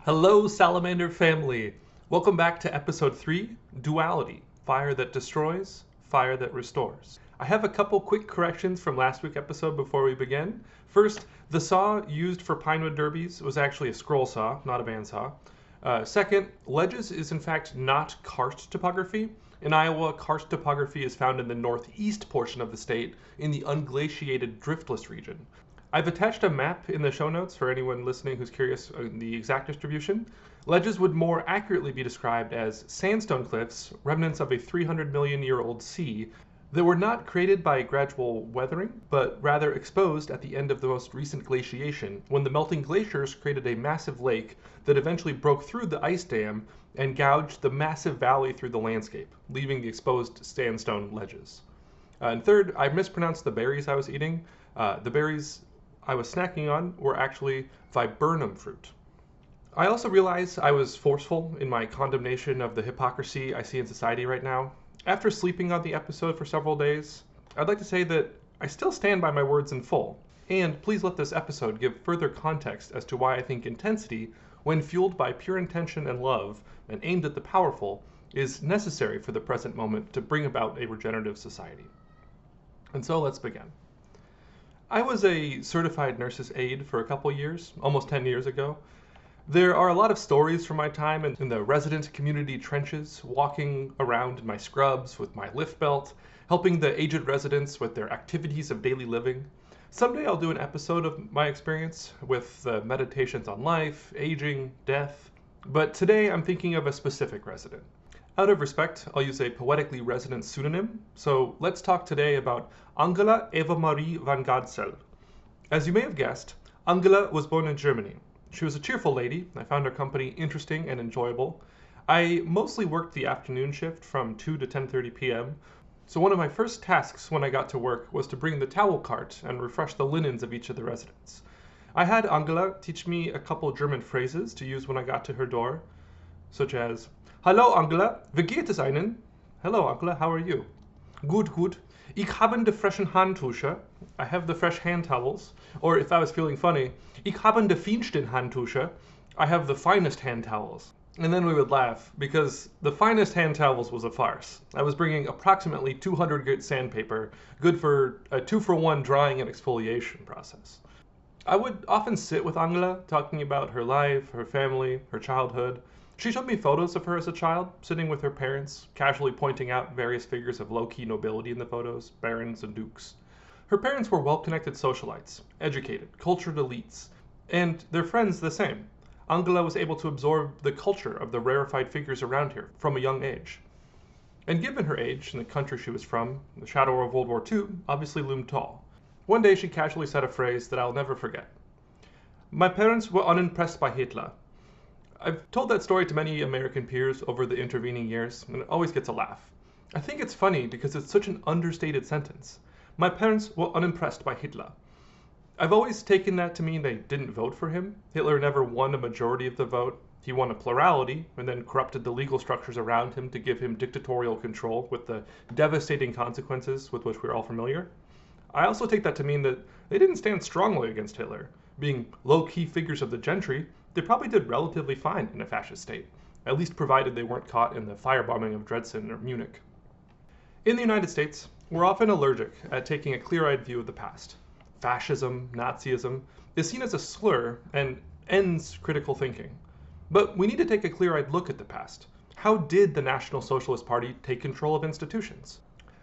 Hello, Salamander family! Welcome back to episode 3, Duality, Fire that Destroys, Fire that Restores. I have a couple quick corrections from last week's episode before we begin. First, the saw used for pinewood derbies was actually a scroll saw, not a bandsaw. Second, ledges is in fact not karst topography. In Iowa, karst topography is found in the northeast portion of the state in the unglaciated driftless region. I've attached a map in the show notes for anyone listening who's curious on the exact distribution. Ledges would more accurately be described as sandstone cliffs, remnants of a 300 million year old sea, that were not created by gradual weathering, but rather exposed at the end of the most recent glaciation, when the melting glaciers created a massive lake that eventually broke through the ice dam and gouged the massive valley through the landscape, leaving the exposed sandstone ledges. And third, I mispronounced the berries I was eating. The berries I was snacking on were actually viburnum fruit. I also realized I was forceful in my condemnation of the hypocrisy I see in society right now. After sleeping on the episode for several days, I'd like to say that I still stand by my words in full, and please let this episode give further context as to why I think intensity, when fueled by pure intention and love and aimed at the powerful, is necessary for the present moment to bring about a regenerative society. And so let's begin. I was a certified nurse's aide for a couple years, almost 10 years ago. There are a lot of stories from my time in the resident community trenches, walking around in my scrubs with my lift belt, helping the aged residents with their activities of daily living. Someday I'll do an episode of my experience with meditations on life, aging, death, but today I'm thinking of a specific resident. Out of respect, I'll use a poetically resonant pseudonym, so let's talk today about Angela Eva Marie van Gadsel. As you may have guessed, Angela was born in Germany. She was a cheerful lady. I found her company interesting and enjoyable. I mostly worked the afternoon shift from 2 to 10:30 p.m., so one of my first tasks when I got to work was to bring the towel cart and refresh the linens of each of the residents. I had Angela teach me a couple German phrases to use when I got to her door, such as, "Hallo Angela, wie geht es Ihnen?" "Hello Angela, how are you?" "Gut, gut. Ich habe de frischen Handtücher." I have the fresh hand towels. Or if I was feeling funny, "Ich habe de feinsten Handtücher." I have the finest hand towels. And then we would laugh, because the finest hand towels was a farce. I was bringing approximately 200 grit sandpaper, good for a 2-for-1 drying and exfoliation process. I would often sit with Angela, talking about her life, her family, her childhood. She showed me photos of her as a child, sitting with her parents, casually pointing out various figures of low-key nobility in the photos, barons and dukes. Her parents were well-connected socialites, educated, cultured elites, and their friends the same. Angela was able to absorb the culture of the rarefied figures around here from a young age. And given her age and the country she was from, the shadow of World War II obviously loomed tall. One day she casually said a phrase that I'll never forget. "My parents were unimpressed by Hitler." I've told that story to many American peers over the intervening years, and it always gets a laugh. I think it's funny because it's such an understated sentence. My parents were unimpressed by Hitler. I've always taken that to mean they didn't vote for him. Hitler never won a majority of the vote. He won a plurality, and then corrupted the legal structures around him to give him dictatorial control with the devastating consequences with which we're all familiar. I also take that to mean that they didn't stand strongly against Hitler. Being low-key figures of the gentry, they probably did relatively fine in a fascist state, at least provided they weren't caught in the firebombing of Dresden or Munich. In the United States, we're often allergic at taking a clear-eyed view of the past. Fascism, Nazism, is seen as a slur and ends critical thinking. But we need to take a clear-eyed look at the past. How did the National Socialist Party take control of institutions?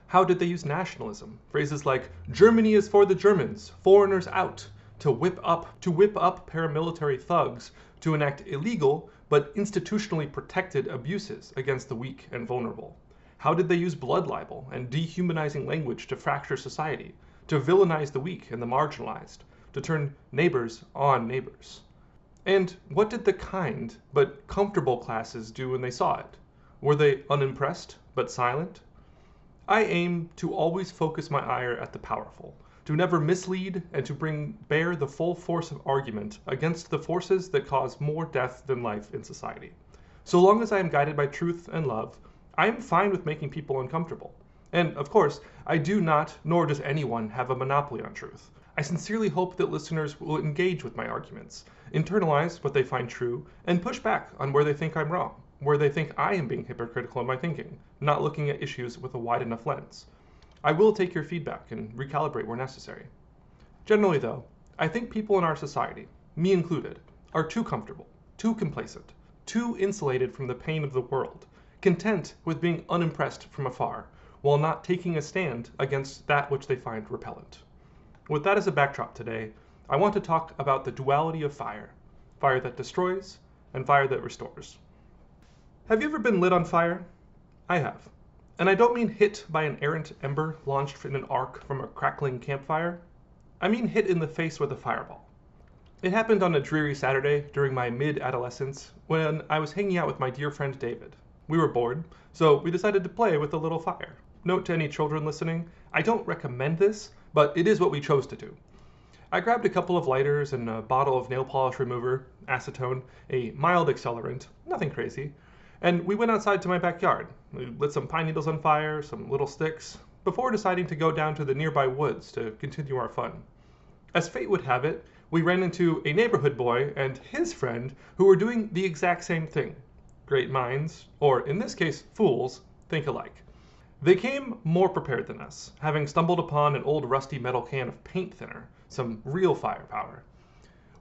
How did they use nationalism? Phrases like, "Germany is for the Germans, foreigners out," to whip up paramilitary thugs to enact illegal but institutionally protected abuses against the weak and vulnerable. How did they use blood libel and dehumanizing language to fracture society, to villainize the weak and the marginalized, to turn neighbors on neighbors? And what did the kind but comfortable classes do when they saw it? Were they unimpressed but silent? I aim to always focus my ire at the powerful, to never mislead, and to bring bear the full force of argument against the forces that cause more death than life in society. So long as I am guided by truth and love, I am fine with making people uncomfortable. And, of course, I do not, nor does anyone, have a monopoly on truth. I sincerely hope that listeners will engage with my arguments, internalize what they find true, and push back on where they think I'm wrong, where they think I am being hypocritical in my thinking, not looking at issues with a wide enough lens. I will take your feedback and recalibrate where necessary. Generally, though, I think people in our society, me included, are too comfortable, too complacent, too insulated from the pain of the world, content with being unimpressed from afar, while not taking a stand against that which they find repellent. With that as a backdrop today, I want to talk about the duality of fire, fire that destroys and fire that restores. Have you ever been lit on fire? I have. And I don't mean hit by an errant ember launched in an arc from a crackling campfire. I mean hit in the face with a fireball. It happened on a dreary Saturday during my mid-adolescence when I was hanging out with my dear friend David. We were bored, so we decided to play with a little fire. Note to any children listening, I don't recommend this, but it is what we chose to do. I grabbed a couple of lighters and a bottle of nail polish remover, acetone, a mild accelerant, nothing crazy, and we went outside to my backyard. We lit some pine needles on fire, some little sticks, before deciding to go down to the nearby woods to continue our fun. As fate would have it, we ran into a neighborhood boy and his friend who were doing the exact same thing. Great minds, or in this case, fools, think alike. They came more prepared than us, having stumbled upon an old rusty metal can of paint thinner, some real firepower.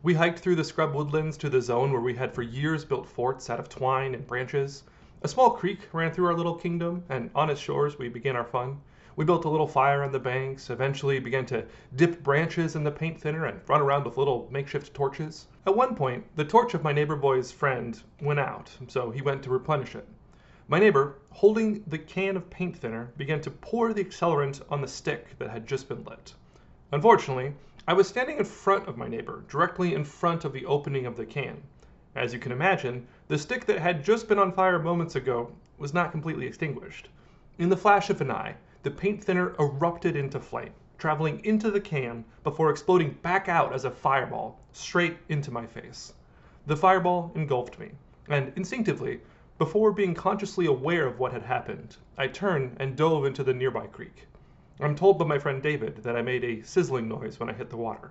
We hiked through the scrub woodlands to the zone where we had for years built forts out of twine and branches. A small creek ran through our little kingdom, and on its shores we began our fun. We built a little fire on the banks, eventually began to dip branches in the paint thinner and run around with little makeshift torches. At one point, the torch of my neighbor boy's friend went out, so he went to replenish it. My neighbor, holding the can of paint thinner, began to pour the accelerant on the stick that had just been lit. Unfortunately, I was standing in front of my neighbor, directly in front of the opening of the can. As you can imagine, the stick that had just been on fire moments ago was not completely extinguished. In the flash of an eye, the paint thinner erupted into flame, traveling into the can before exploding back out as a fireball, straight into my face. The fireball engulfed me, and instinctively, before being consciously aware of what had happened, I turned and dove into the nearby creek. I'm told by my friend David that I made a sizzling noise when I hit the water.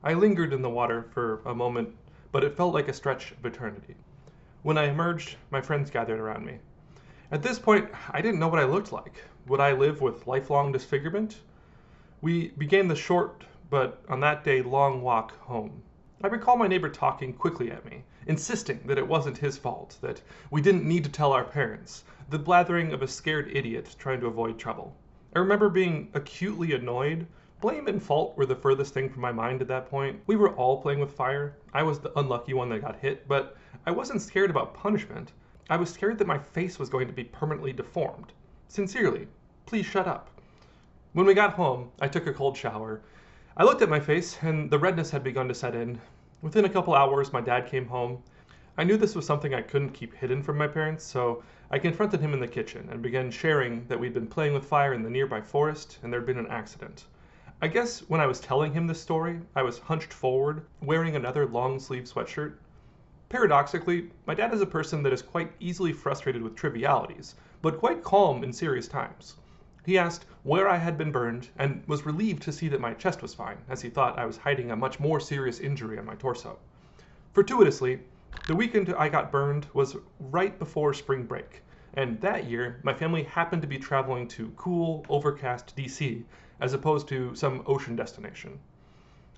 I lingered in the water for a moment, but it felt like a stretch of eternity. When I emerged, my friends gathered around me. At this point, I didn't know what I looked like. Would I live with lifelong disfigurement? We began the short, but on that day, long walk home. I recall my neighbor talking quickly at me, insisting that it wasn't his fault, that we didn't need to tell our parents, the blathering of a scared idiot trying to avoid trouble. I remember being acutely annoyed. Blame and fault were the furthest thing from my mind at that point. We were all playing with fire. I was the unlucky one that got hit, but I wasn't scared about punishment. I was scared that my face was going to be permanently deformed. Sincerely, please shut up. When we got home, I took a cold shower. I looked at my face, and the redness had begun to set in. Within a couple hours, my dad came home. I knew this was something I couldn't keep hidden from my parents, so I confronted him in the kitchen and began sharing that we'd been playing with fire in the nearby forest and there'd been an accident. I guess when I was telling him this story, I was hunched forward, wearing another long-sleeve sweatshirt. Paradoxically, my dad is a person that is quite easily frustrated with trivialities, but quite calm in serious times. He asked where I had been burned and was relieved to see that my chest was fine, as he thought I was hiding a much more serious injury on my torso. Fortuitously, the weekend I got burned was right before spring break, and that year my family happened to be traveling to cool, overcast DC as opposed to some ocean destination.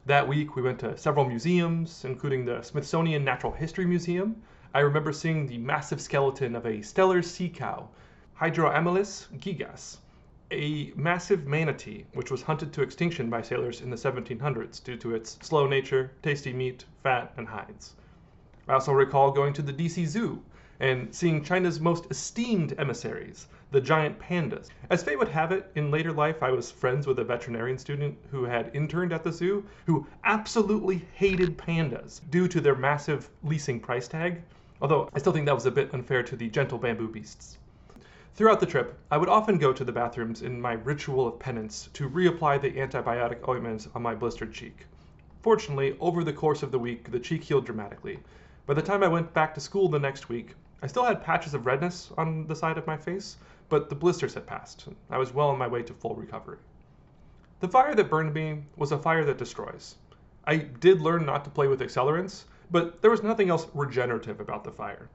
That week we went to several museums, including the Smithsonian Natural History Museum. I remember seeing the massive skeleton of a stellar sea cow, Hydroamylus gigas, a massive manatee which was hunted to extinction by sailors in the 1700s due to its slow nature, tasty meat, fat, and hides. I also recall going to the DC Zoo and seeing China's most esteemed emissaries, the giant pandas. As fate would have it, in later life I was friends with a veterinarian student who had interned at the zoo who absolutely hated pandas due to their massive leasing price tag, although I still think that was a bit unfair to the gentle bamboo beasts. Throughout the trip, I would often go to the bathrooms in my ritual of penance to reapply the antibiotic ointment on my blistered cheek. Fortunately, over the course of the week, the cheek healed dramatically. By the time I went back to school the next week, I still had patches of redness on the side of my face, but the blisters had passed, and I was well on my way to full recovery. The fire that burned me was a fire that destroys. I did learn not to play with accelerants, but there was nothing else regenerative about the fire.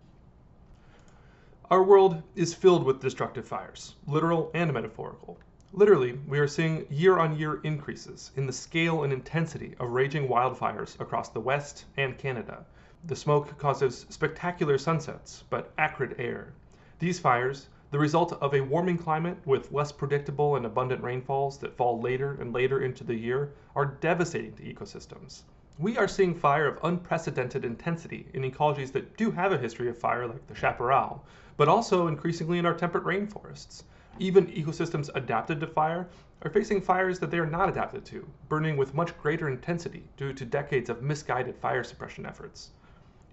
Our world is filled with destructive fires, literal and metaphorical. Literally, we are seeing year-on-year increases in the scale and intensity of raging wildfires across the West and Canada. The smoke causes spectacular sunsets, but acrid air. These fires, the result of a warming climate with less predictable and abundant rainfalls that fall later and later into the year, are devastating to ecosystems. We are seeing fire of unprecedented intensity in ecologies that do have a history of fire, like the chaparral, but also increasingly in our temperate rainforests. Even ecosystems adapted to fire are facing fires that they are not adapted to, burning with much greater intensity due to decades of misguided fire suppression efforts.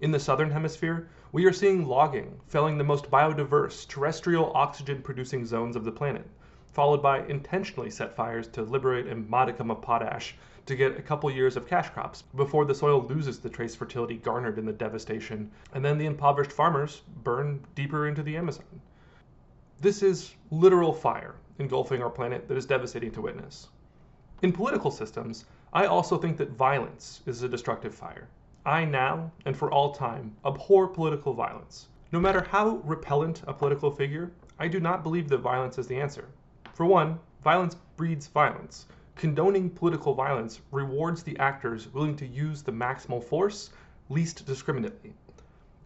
In the southern hemisphere, we are seeing logging felling the most biodiverse terrestrial oxygen-producing zones of the planet, followed by intentionally set fires to liberate a modicum of potash to get a couple years of cash crops before the soil loses the trace fertility garnered in the devastation, and then the impoverished farmers burn deeper into the Amazon. This is literal fire engulfing our planet that is devastating to witness. In political systems, I also think that violence is a destructive fire. I now, and for all time, abhor political violence. No matter how repellent a political figure, I do not believe that violence is the answer. For one, violence breeds violence. Condoning political violence rewards the actors willing to use the maximal force least discriminately.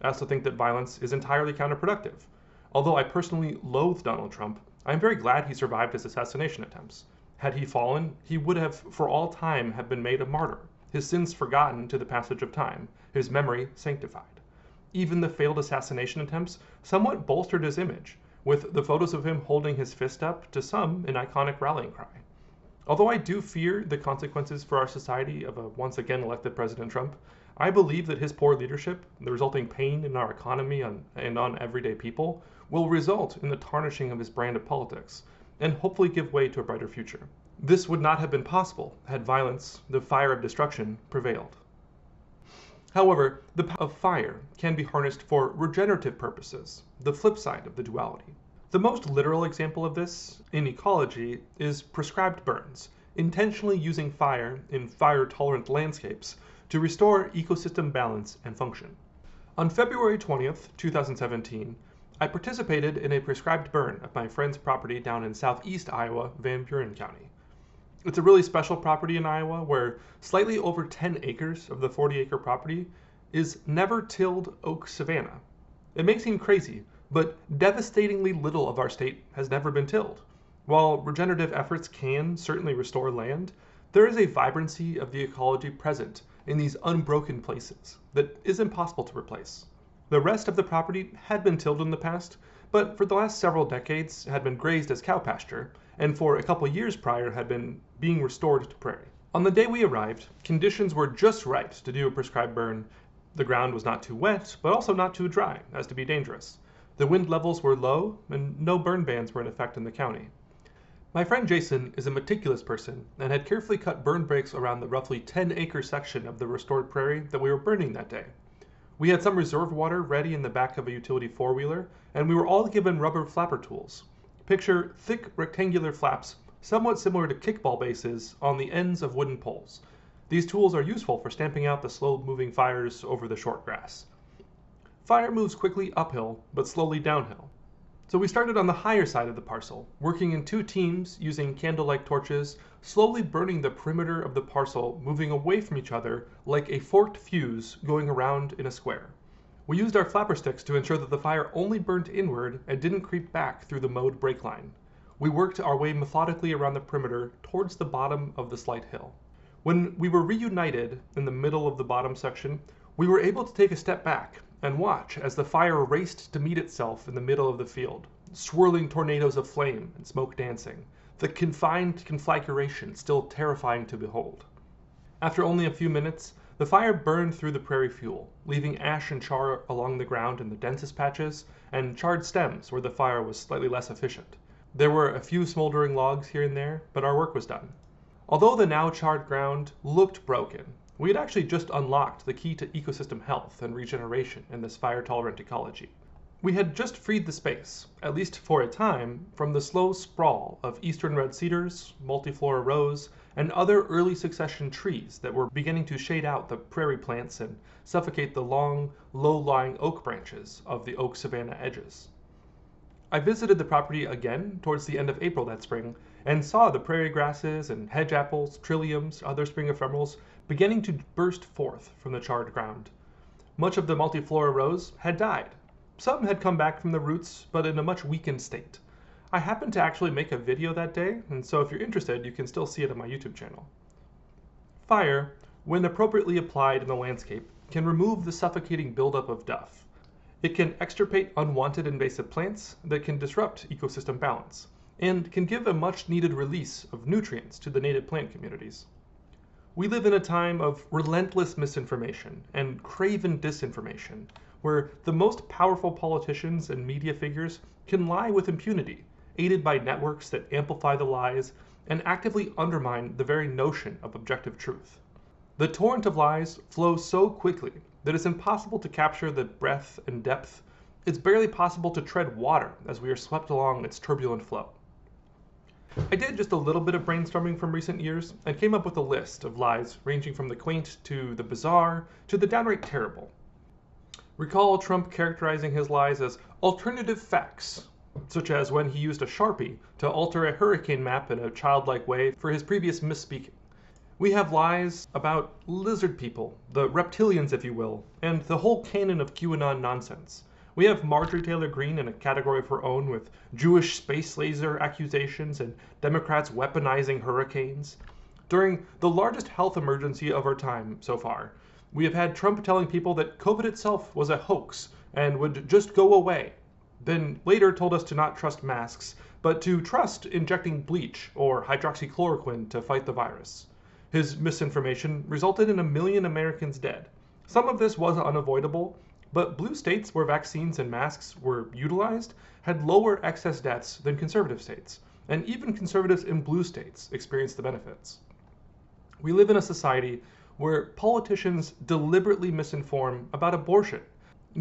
I also think that violence is entirely counterproductive. Although I personally loathe Donald Trump, I am very glad he survived his assassination attempts. Had he fallen, he would have for all time have been made a martyr, his sins forgotten to the passage of time, his memory sanctified. Even the failed assassination attempts somewhat bolstered his image, with the photos of him holding his fist up to some an iconic rallying cry. Although I do fear the consequences for our society of a once again elected President Trump, I believe that his poor leadership, the resulting pain in our economy and on everyday people, will result in the tarnishing of his brand of politics, and hopefully give way to a brighter future. This would not have been possible had violence, the fire of destruction, prevailed. However, the power of fire can be harnessed for regenerative purposes, the flip side of the duality. The most literal example of this, in ecology, is prescribed burns, intentionally using fire in fire-tolerant landscapes to restore ecosystem balance and function. On February 20th, 2017, I participated in a prescribed burn of my friend's property down in southeast Iowa, Van Buren County. It's a really special property in Iowa where slightly over 10 acres of the 40-acre property is never-tilled oak savanna. It may seem crazy, but devastatingly little of our state has never been tilled. While regenerative efforts can certainly restore land, there is a vibrancy of the ecology present in these unbroken places that is impossible to replace. The rest of the property had been tilled in the past, but for the last several decades had been grazed as cow pasture, and for a couple years prior had been being restored to prairie. On the day we arrived, conditions were just right to do a prescribed burn. The ground was not too wet, but also not too dry, as to be dangerous. The wind levels were low, and no burn bans were in effect in the county. My friend Jason is a meticulous person and had carefully cut burn breaks around the roughly 10-acre section of the restored prairie that we were burning that day. We had some reserve water ready in the back of a utility four-wheeler, and we were all given rubber flapper tools. Picture thick rectangular flaps, somewhat similar to kickball bases, on the ends of wooden poles. These tools are useful for stamping out the slow-moving fires over the short grass. Fire moves quickly uphill, but slowly downhill. So we started on the higher side of the parcel, working in two teams using candlelight torches, slowly burning the perimeter of the parcel, moving away from each other like a forked fuse going around in a square. We used our flapper sticks to ensure that the fire only burnt inward and didn't creep back through the mowed brake line. We worked our way methodically around the perimeter towards the bottom of the slight hill. When we were reunited in the middle of the bottom section, we were able to take a step back and watch as the fire raced to meet itself in the middle of the field, swirling tornadoes of flame and smoke dancing, the confined conflagration still terrifying to behold. After only a few minutes, the fire burned through the prairie fuel, leaving ash and char along the ground in the densest patches, and charred stems where the fire was slightly less efficient. There were a few smoldering logs here and there, but our work was done. Although the now charred ground looked broken, we had actually just unlocked the key to ecosystem health and regeneration in this fire-tolerant ecology. We had just freed the space, at least for a time, from the slow sprawl of eastern red cedars, multiflora rose, and other early succession trees that were beginning to shade out the prairie plants and suffocate the long, low-lying oak branches of the oak savanna edges. I visited the property again towards the end of April that spring, and saw the prairie grasses and hedge apples, trilliums, other spring ephemerals beginning to burst forth from the charred ground. Much of the multiflora rose had died. Some had come back from the roots, but in a much weakened state. I happened to actually make a video that day, and so if you're interested, you can still see it on my YouTube channel. Fire, when appropriately applied in the landscape, can remove the suffocating buildup of duff. It can extirpate unwanted invasive plants that can disrupt ecosystem balance, and can give a much-needed release of nutrients to the native plant communities. We live in a time of relentless misinformation and craven disinformation, where the most powerful politicians and media figures can lie with impunity, aided by networks that amplify the lies and actively undermine the very notion of objective truth. The torrent of lies flows so quickly that it's impossible to capture the breadth and depth. It's barely possible to tread water as we are swept along its turbulent flow. I did just a little bit of brainstorming from recent years and came up with a list of lies ranging from the quaint to the bizarre to the downright terrible. Recall Trump characterizing his lies as alternative facts, such as when he used a Sharpie to alter a hurricane map in a childlike way for his previous misspeaking. We have lies about lizard people, the reptilians if you will, and the whole canon of QAnon nonsense. We have Marjorie Taylor Greene in a category of her own with Jewish space laser accusations and Democrats weaponizing hurricanes. During the largest health emergency of our time so far, we have had Trump telling people that COVID itself was a hoax and would just go away, then later told us to not trust masks, but to trust injecting bleach or hydroxychloroquine to fight the virus. His misinformation resulted in 1 million Americans dead. Some of this was unavoidable, but blue states where vaccines and masks were utilized had lower excess deaths than conservative states, and even conservatives in blue states experienced the benefits. We live in a society where politicians deliberately misinform about abortion,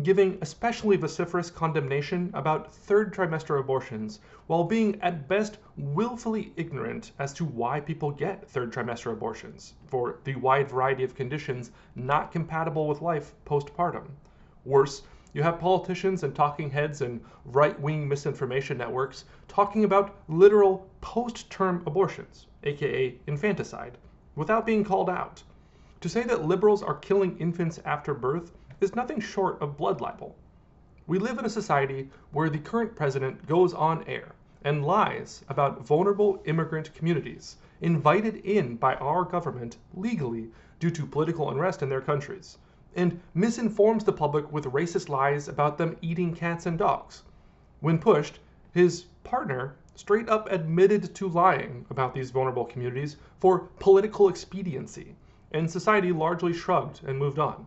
giving especially vociferous condemnation about third trimester abortions, while being at best willfully ignorant as to why people get third trimester abortions, for the wide variety of conditions not compatible with life postpartum. Worse, you have politicians and talking heads and right-wing misinformation networks talking about literal post-term abortions, aka infanticide, without being called out. To say that liberals are killing infants after birth is nothing short of blood libel. We live in a society where the current president goes on air and lies about vulnerable immigrant communities invited in by our government legally due to political unrest in their countries, and misinforms the public with racist lies about them eating cats and dogs. When pushed, his partner straight up admitted to lying about these vulnerable communities for political expediency, and society largely shrugged and moved on.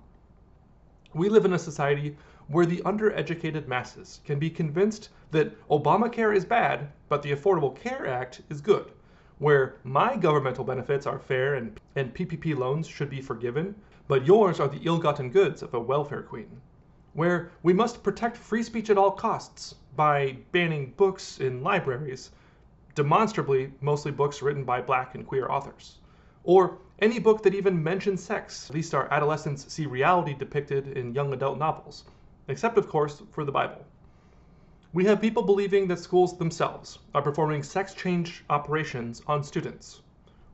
We live in a society where the undereducated masses can be convinced that Obamacare is bad, but the Affordable Care Act is good, where my governmental benefits are fair and PPP loans should be forgiven, but yours are the ill-gotten goods of a welfare queen, where we must protect free speech at all costs by banning books in libraries, demonstrably mostly books written by Black and queer authors, or any book that even mentions sex. At least our adolescents see reality depicted in young adult novels, except of course for the Bible. We have people believing that schools themselves are performing sex change operations on students.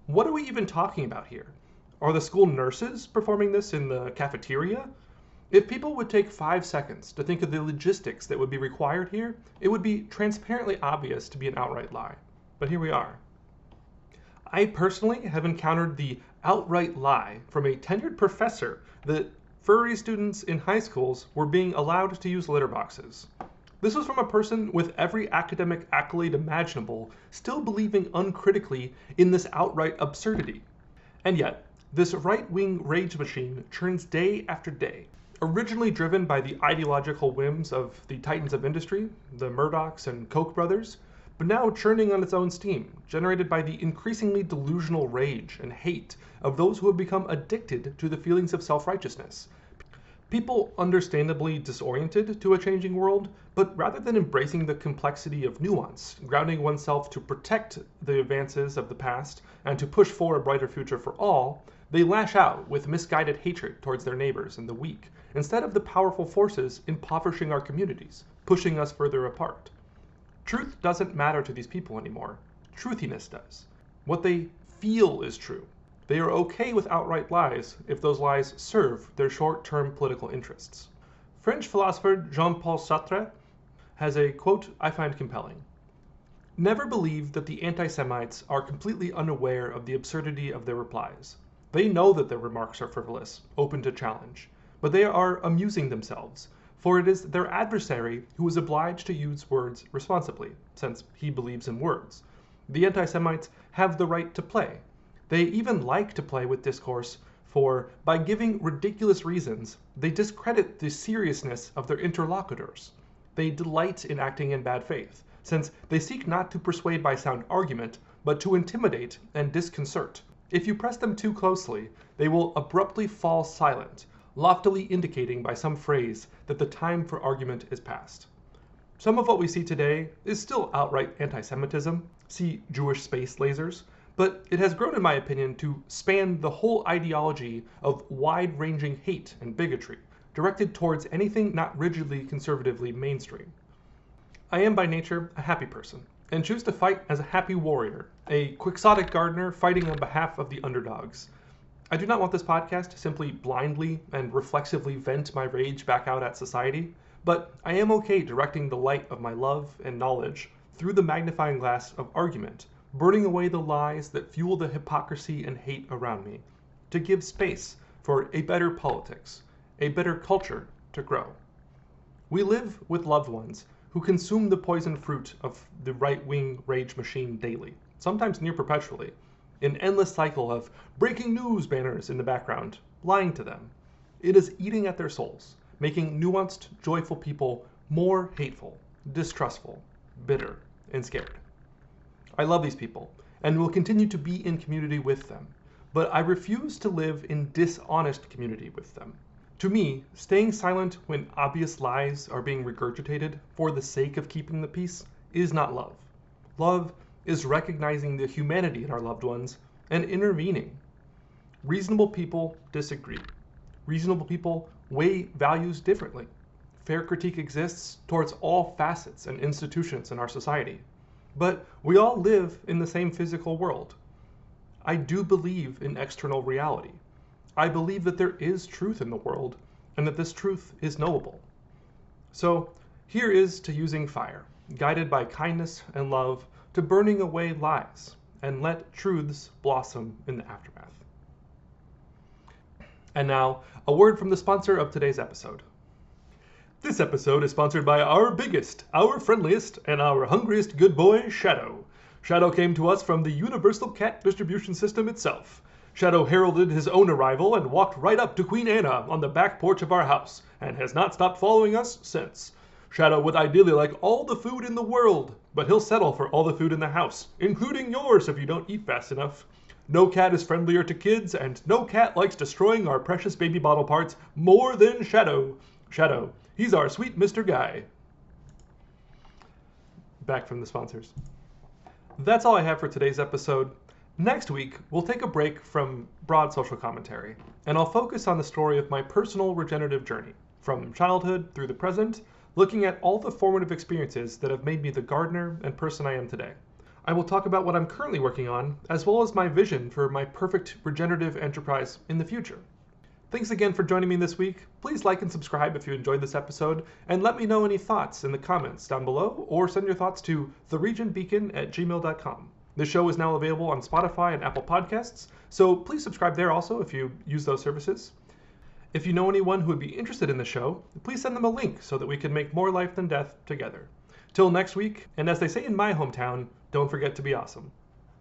What are we even talking about here? Are the school nurses performing this in the cafeteria? If people would take 5 seconds to think of the logistics that would be required here, it would be transparently obvious to be an outright lie. But here we are. I personally have encountered the outright lie from a tenured professor that furry students in high schools were being allowed to use litter boxes. This was from a person with every academic accolade imaginable, still believing uncritically in this outright absurdity. And yet, this right-wing rage machine churns day after day, originally driven by the ideological whims of the titans of industry, the Murdochs and Koch brothers, but now churning on its own steam, generated by the increasingly delusional rage and hate of those who have become addicted to the feelings of self-righteousness. People understandably disoriented to a changing world, but rather than embracing the complexity of nuance, grounding oneself to protect the advances of the past and to push for a brighter future for all, they lash out with misguided hatred towards their neighbors and the weak, instead of the powerful forces impoverishing our communities, pushing us further apart. Truth doesn't matter to these people anymore. Truthiness does. What they feel is true. They are okay with outright lies if those lies serve their short-term political interests. French philosopher Jean-Paul Sartre has a quote I find compelling. Never believe that the anti-Semites are completely unaware of the absurdity of their replies. They know that their remarks are frivolous, open to challenge, but they are amusing themselves, for it is their adversary who is obliged to use words responsibly, since he believes in words. The anti-Semites have the right to play. They even like to play with discourse, for by giving ridiculous reasons, they discredit the seriousness of their interlocutors. They delight in acting in bad faith, since they seek not to persuade by sound argument, but to intimidate and disconcert. If you press them too closely, they will abruptly fall silent, loftily indicating by some phrase that the time for argument is past. Some of what we see today is still outright anti-Semitism, see Jewish space lasers, but it has grown, in my opinion, to span the whole ideology of wide-ranging hate and bigotry, directed towards anything not rigidly conservatively mainstream. I am by nature a happy person, and choose to fight as a happy warrior, a quixotic gardener fighting on behalf of the underdogs. I do not want this podcast to simply blindly and reflexively vent my rage back out at society, but I am okay directing the light of my love and knowledge through the magnifying glass of argument, burning away the lies that fuel the hypocrisy and hate around me, to give space for a better politics, a better culture to grow. We live with loved ones who consume the poison fruit of the right-wing rage machine daily, sometimes near perpetually, an endless cycle of breaking news banners in the background, lying to them. It is eating at their souls, making nuanced, joyful people more hateful, distrustful, bitter, and scared. I love these people, and will continue to be in community with them, but I refuse to live in dishonest community with them. To me, staying silent when obvious lies are being regurgitated for the sake of keeping the peace is not love. Love is recognizing the humanity in our loved ones and intervening. Reasonable people disagree. Reasonable people weigh values differently. Fair critique exists towards all facets and institutions in our society. But we all live in the same physical world. I do believe in external reality. I believe that there is truth in the world, and that this truth is knowable. So here is to using fire, guided by kindness and love, to burning away lies, and let truths blossom in the aftermath. And now, a word from the sponsor of today's episode. This episode is sponsored by our biggest, our friendliest, and our hungriest good boy, Shadow. Shadow came to us from the Universal Cat Distribution System itself. Shadow heralded his own arrival and walked right up to Queen Anna on the back porch of our house, and has not stopped following us since. Shadow would ideally like all the food in the world, but he'll settle for all the food in the house, including yours if you don't eat fast enough. No cat is friendlier to kids, and no cat likes destroying our precious baby bottle parts more than Shadow. Shadow, he's our sweet Mr. Guy. Back from the sponsors. That's all I have for today's episode. Next week, we'll take a break from broad social commentary, and I'll focus on the story of my personal regenerative journey, from childhood through the present, looking at all the formative experiences that have made me the gardener and person I am today. I will talk about what I'm currently working on, as well as my vision for my perfect regenerative enterprise in the future. Thanks again for joining me this week. Please like and subscribe if you enjoyed this episode, and let me know any thoughts in the comments down below, or send your thoughts to theregionbeacon@gmail.com. The show is now available on Spotify and Apple Podcasts, so please subscribe there also if you use those services. If you know anyone who would be interested in the show, please send them a link so that we can make more life than death together. Till next week, and as they say in my hometown, don't forget to be awesome.